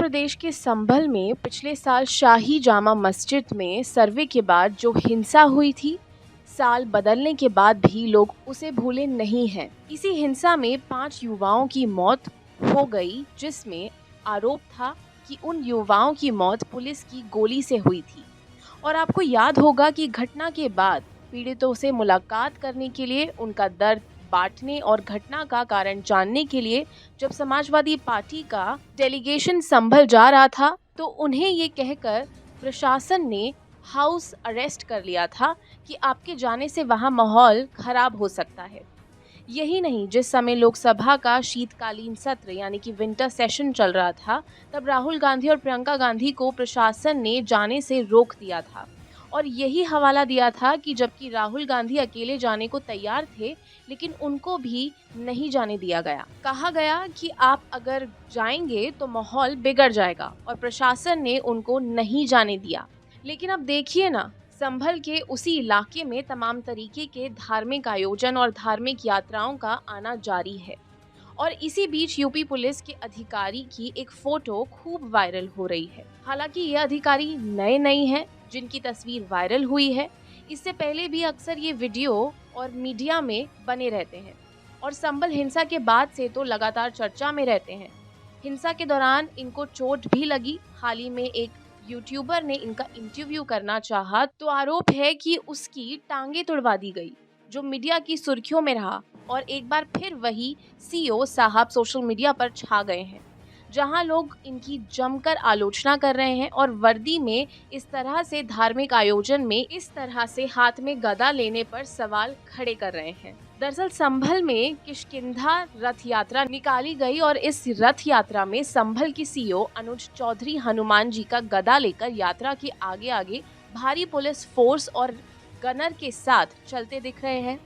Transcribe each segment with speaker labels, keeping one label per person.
Speaker 1: प्रदेश के संभल में पिछले साल शाही जामा मस्जिद में सर्वे के बाद जो हिंसा हुई थी, साल बदलने के बाद भी लोग उसे भूले नहीं हैं। इसी हिंसा में 5 युवाओं की मौत हो गई, जिसमें आरोप था कि उन युवाओं की मौत पुलिस की गोली से हुई थी। और आपको याद होगा कि घटना के बाद पीड़ितों से मुलाकात करने के लिए, उनका दर्द बांटने और घटना का कारण जानने के लिए जब समाजवादी पार्टी का डेलीगेशन संभल जा रहा था, तो उन्हें ये कहकर प्रशासन ने हाउस अरेस्ट कर लिया था कि आपके जाने से वहाँ माहौल खराब हो सकता है। यही नहीं, जिस समय लोकसभा का शीतकालीन सत्र यानी कि विंटर सेशन चल रहा था, तब राहुल गांधी और प्रियंका गांधी को प्रशासन ने जाने से रोक दिया था और यही हवाला दिया था कि जबकि राहुल गांधी अकेले जाने को तैयार थे, लेकिन उनको भी नहीं जाने दिया गया। कहा गया कि आप अगर जाएंगे तो माहौल बिगड़ जाएगा और प्रशासन ने उनको नहीं जाने दिया। लेकिन अब देखिए ना, संभल के उसी इलाके में तमाम तरीके के धार्मिक आयोजन और धार्मिक यात्राओं का आना जारी है और इसी बीच यूपी पुलिस के अधिकारी की एक फोटो खूब वायरल हो रही है। हालांकि ये अधिकारी नए नहीं हैं जिनकी तस्वीर वायरल हुई है। इससे पहले भी अक्सर ये वीडियो और मीडिया में बने रहते हैं और संभल हिंसा के बाद से तो लगातार चर्चा में रहते हैं। हिंसा के दौरान इनको चोट भी लगी। हाल ही में एक यूट्यूबर ने इनका इंटरव्यू करना चाहा तो आरोप है कि उसकी टांगे तुड़वा दी गई, जो मीडिया की सुर्खियों में रहा और एक बार फिर वही सीओ साहब सोशल मीडिया पर छा गए हैं, जहां लोग इनकी जमकर आलोचना कर रहे हैं और वर्दी में इस तरह से धार्मिक आयोजन में इस तरह से हाथ में गदा लेने पर सवाल खड़े कर रहे हैं। दरअसल संभल में किष्किंधा रथ यात्रा निकाली गई और इस रथ यात्रा में संभल की सीओ अनुज चौधरी हनुमान जी का गदा लेकर यात्रा के आगे आगे भारी पुलिस फोर्स और गनर के साथ चलते दिख रहे हैं।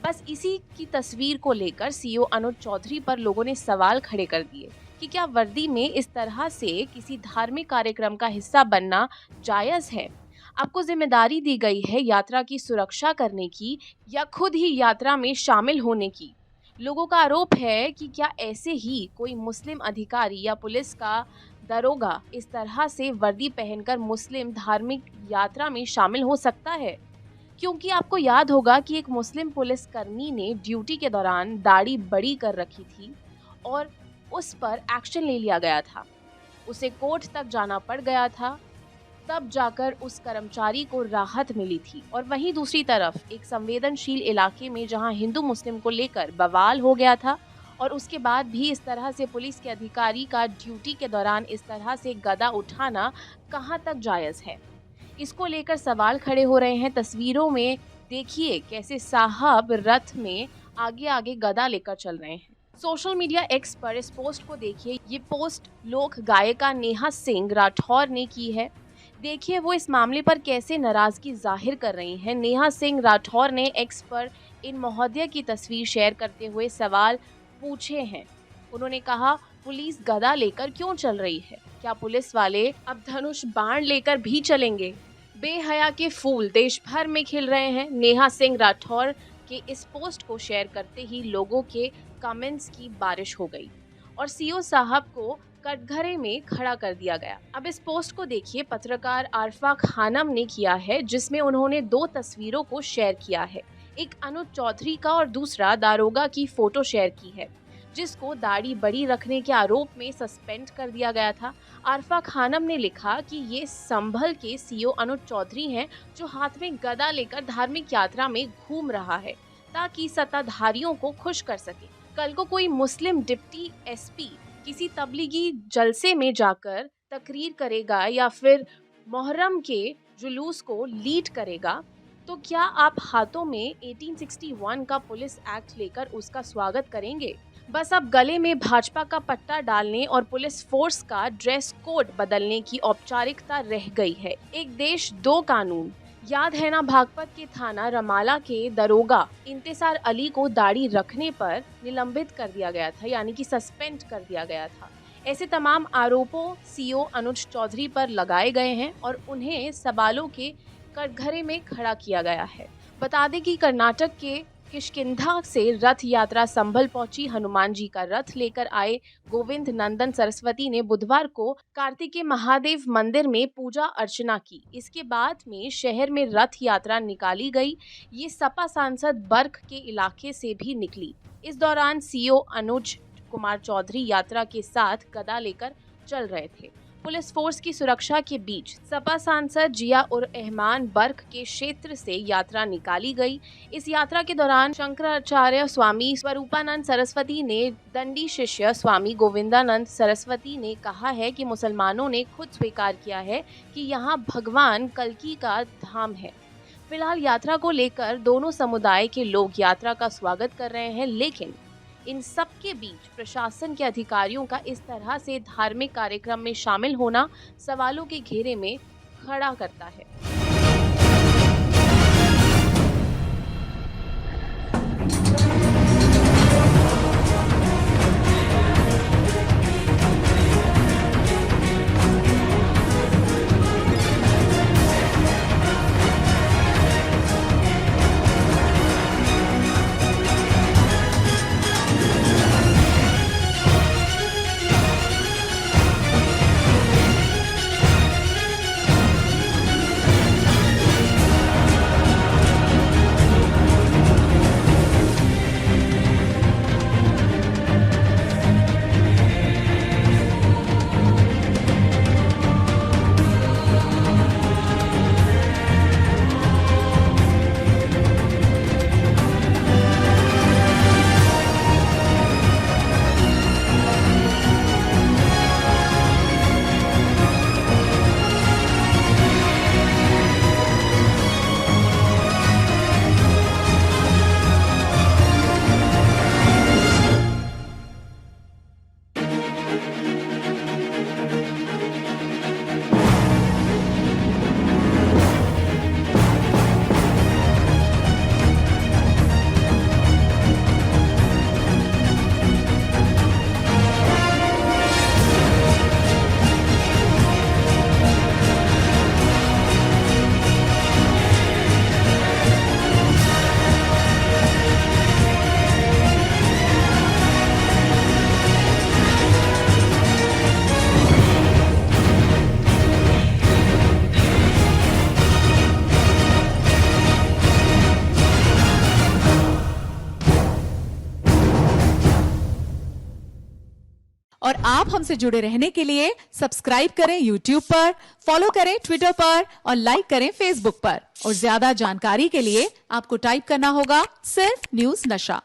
Speaker 1: बस इसी की तस्वीर को लेकर सीओ अनुज चौधरी पर लोगों ने सवाल खड़े कर दिए कि क्या वर्दी में इस तरह से किसी धार्मिक कार्यक्रम का हिस्सा बनना जायज है? आपको जिम्मेदारी दी गई है यात्रा की सुरक्षा करने की या खुद ही यात्रा में शामिल होने की। लोगों का आरोप है कि क्या ऐसे ही कोई मुस्लिम अधिकारी या पुलिस का दरोगा इस तरह से वर्दी पहनकर मुस्लिम धार्मिक यात्रा में शामिल हो सकता है? क्योंकि आपको याद होगा कि एक मुस्लिम पुलिसकर्मी ने ड्यूटी के दौरान दाढ़ी बड़ी कर रखी थी और उस पर एक्शन ले लिया गया था। उसे कोर्ट तक जाना पड़ गया था, तब जाकर उस कर्मचारी को राहत मिली थी। और वहीं दूसरी तरफ एक संवेदनशील इलाके में जहां हिंदू मुस्लिम को लेकर बवाल हो गया था और उसके बाद भी इस तरह से पुलिस के अधिकारी का ड्यूटी के दौरान इस तरह से गदा उठाना कहां तक जायज़ है, इसको लेकर सवाल खड़े हो रहे हैं। तस्वीरों में देखिए कैसे साहब रथ में आगे आगे गदा लेकर चल रहे हैं। सोशल मीडिया एक्स पर इस पोस्ट को देखिए। ये पोस्ट लोक गायिका नेहा सिंह राठौर ने की है। देखिए वो इस मामले पर कैसे नाराजगी जाहिर कर रही हैं। नेहा सिंह राठौर ने एक्स पर इन महोदया की तस्वीर शेयर करते हुए सवाल पूछे हैं। उन्होंने कहा, पुलिस गदा लेकर क्यों चल रही है? क्या पुलिस वाले अब धनुष बाण लेकर भी चलेंगे? बेहया के फूल देश भर में खिल रहे हैं। नेहा सिंह राठौर के इस पोस्ट को शेयर करते ही लोगों के कमेंट्स की बारिश हो गई और सीओ साहब को कटघरे में खड़ा कर दिया गया। अब इस पोस्ट को देखिए, पत्रकार आरफा खानम ने किया है, जिसमें उन्होंने 2 तस्वीरों को शेयर किया है। एक अनुज चौधरी का और दूसरा दारोगा की फोटो शेयर की है, जिसको दाढ़ी बड़ी रखने के आरोप में सस्पेंड कर दिया गया था। आरफा खानम ने लिखा कि ये संभल के सीओ अनुज चौधरी हैं, जो हाथ में गदा लेकर धार्मिक यात्रा में घूम रहा है ताकि सत्ताधारियों को खुश कर सके। कल को कोई मुस्लिम डिप्टी एसपी किसी तबलीगी जलसे में जाकर तकरीर करेगा या फिर मुहर्रम के जुलूस को लीड करेगा, तो क्या आप हाथों में 1861 का पुलिस एक्ट लेकर उसका स्वागत करेंगे? बस अब गले में भाजपा का पट्टा डालने और पुलिस फोर्स का ड्रेस कोड बदलने की औपचारिकता रह गई है। एक देश दो कानून। याद है ना, बागपत के थाना रमाला के दरोगा इंतजार अली को दाढ़ी रखने पर निलंबित कर दिया गया था, यानी कि सस्पेंड कर दिया गया था। ऐसे तमाम आरोपों सीओ अनुज चौधरी पर लगाए गए हैं और उन्हें सवालों के कटघरे में खड़ा किया गया है। बता दें कि कर्नाटक के किष्किंधा से रथ यात्रा संभल पहुंची। हनुमान जी का रथ लेकर आए गोविंद नंदन सरस्वती ने बुधवार को कार्तिकेय महादेव मंदिर में पूजा अर्चना की। इसके बाद में शहर में रथ यात्रा निकाली गई। ये सपा सांसद बर्क के इलाके से भी निकली। इस दौरान सीओ अनुज कुमार चौधरी यात्रा के साथ गदा लेकर चल रहे थे। पुलिस फोर्स की सुरक्षा के बीच सपा सांसद जिया उर रहमान बर्क के क्षेत्र से यात्रा निकाली गई। इस यात्रा के दौरान शंकराचार्य स्वामी स्वरूपानंद सरस्वती ने दंडी शिष्य स्वामी गोविंदानंद सरस्वती ने कहा है कि मुसलमानों ने खुद स्वीकार किया है कि यहाँ भगवान कल्कि का धाम है। फिलहाल यात्रा को लेकर दोनों समुदाय के लोग यात्रा का स्वागत कर रहे हैं, लेकिन इन सब के बीच प्रशासन के अधिकारियों का इस तरह से धार्मिक कार्यक्रम में शामिल होना सवालों के घेरे में खड़ा करता है।
Speaker 2: और आप हमसे जुड़े रहने के लिए सब्सक्राइब करें YouTube पर, फॉलो करें Twitter पर और लाइक करें Facebook पर। और ज्यादा जानकारी के लिए आपको टाइप करना होगा सिर्फ न्यूज़ नशा।